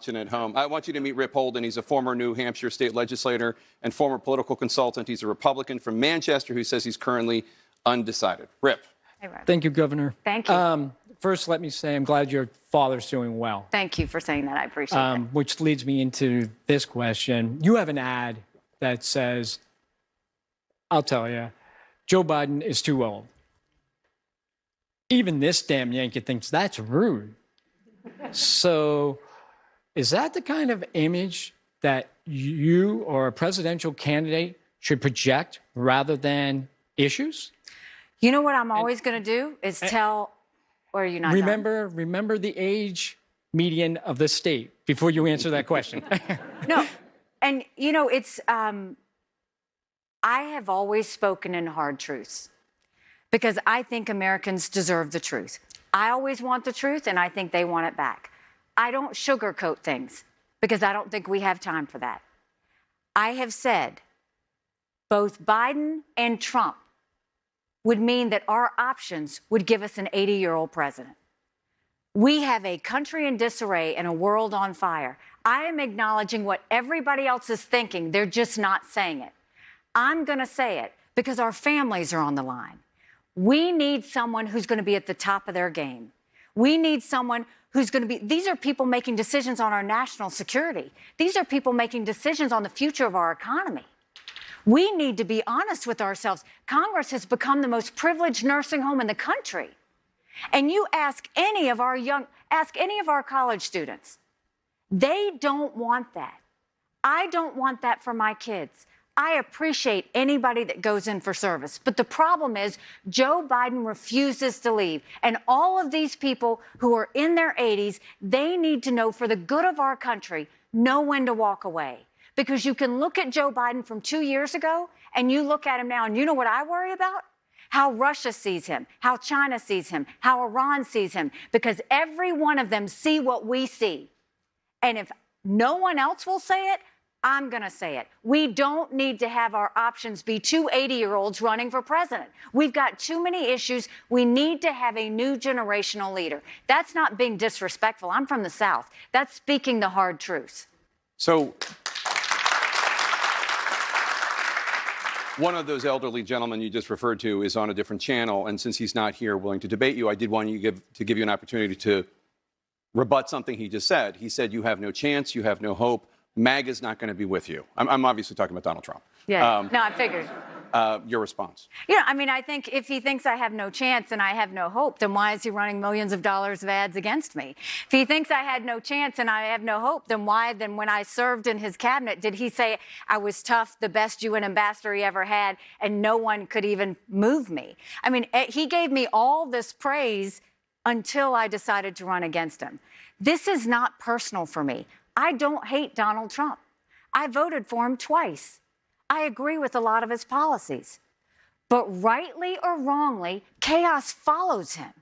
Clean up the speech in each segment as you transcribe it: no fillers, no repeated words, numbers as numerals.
At home. I want you to meet Rip Holden. He's a former New Hampshire state legislator and former political consultant. He's a Republican from Manchester who says he's currently undecided. Rip. Hey, Rip. Thank you, Governor. Thank you. First, let me say I'm glad your father's doing well. Thank you for saying that. I appreciate it. Which leads me into this question. You have an ad that says, I'll tell you, Joe Biden is too old. Even this damn Yankee thinks that's rude. So is that the kind of image that you or a presidential candidate should project rather than issues? You know what I'm always going to do is tell, or are you not Remember the age median of the state before you answer that question. No, and you know, it's, I have always spoken in hard truths because I think Americans deserve the truth. I always want the truth and I think they want it back. I don't sugarcoat things because I don't think we have time for that. I have said both Biden and Trump would mean that our options would give us an 80-year-old president. We have a country in disarray and a world on fire. I am acknowledging what everybody else is thinking. They're just not saying it. I'm going to say it because our families are on the line. We need someone who's going to be at the top of their game. We need someone who's going to be, these are people making decisions on our national security. These are people making decisions on the future of our economy. We need to be honest with ourselves. Congress has become the most privileged nursing home in the country. And you ask any of our college students, they don't want that. I don't want that for my kids. I appreciate anybody that goes in for service. But the problem is Joe Biden refuses to leave. And all of these people who are in their 80s, they need to know for the good of our country, know when to walk away. Because you can look at Joe Biden from 2 years ago and you look at him now and you know what I worry about? How Russia sees him, how China sees him, how Iran sees him. Because every one of them see what we see. And if no one else will say it, I'm going to say it. We don't need to have our options be two 80-year-olds running for president. We've got too many issues. We need to have a new generational leader. That's not being disrespectful. I'm from the South. That's speaking the hard truth. So one of those elderly gentlemen you just referred to is on a different channel, and since he's not here willing to debate you, I did want to give you an opportunity to rebut something he just said. He said you have no chance, you have no hope. MAGA's not going to be with you. I'm obviously talking about Donald Trump. Yeah, no, I figured. Your response? Yeah, I mean, I think if he thinks I have no chance and I have no hope, then why is he running millions of dollars of ads against me? If he thinks I had no chance and I have no hope, then why, then when I served in his cabinet, did he say I was tough, the best UN ambassador he ever had, and no one could even move me? I mean, he gave me all this praise until I decided to run against him. This is not personal for me. I don't hate Donald Trump. I voted for him twice. I agree with a lot of his policies. But rightly or wrongly, chaos follows him.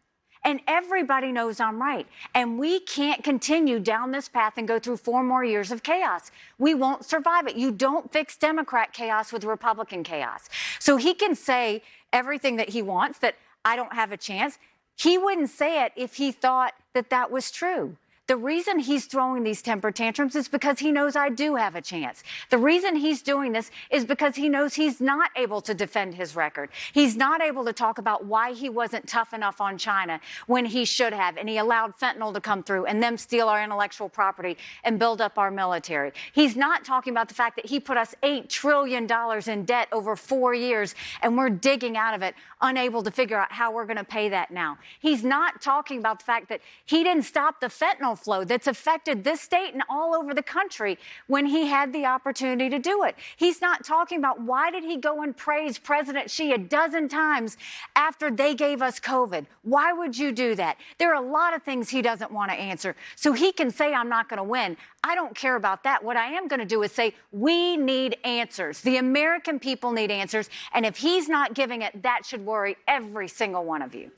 And everybody knows I'm right. And we can't continue down this path and go through 4 more years of chaos. We won't survive it. You don't fix Democrat chaos with Republican chaos. So he can say everything that he wants, that I don't have a chance. He wouldn't say it if he thought that that was true. The reason he's throwing these temper tantrums is because he knows I do have a chance. The reason he's doing this is because he knows he's not able to defend his record. He's not able to talk about why he wasn't tough enough on China when he should have, and he allowed fentanyl to come through and them steal our intellectual property and build up our military. He's not talking about the fact that he put us $8 trillion in debt over 4 years, and we're digging out of it, unable to figure out how we're going to pay that now. He's not talking about the fact that he didn't stop the fentanyl flow that's affected this state and all over the country when he had the opportunity to do it. He's not talking about why did he go and praise President Xi a dozen times after they gave us COVID. Why would you do that? There are a lot of things he doesn't want to answer. So he can say, I'm not going to win. I don't care about that. What I am going to do is say, we need answers. The American people need answers. And if he's not giving it, that should worry every single one of you.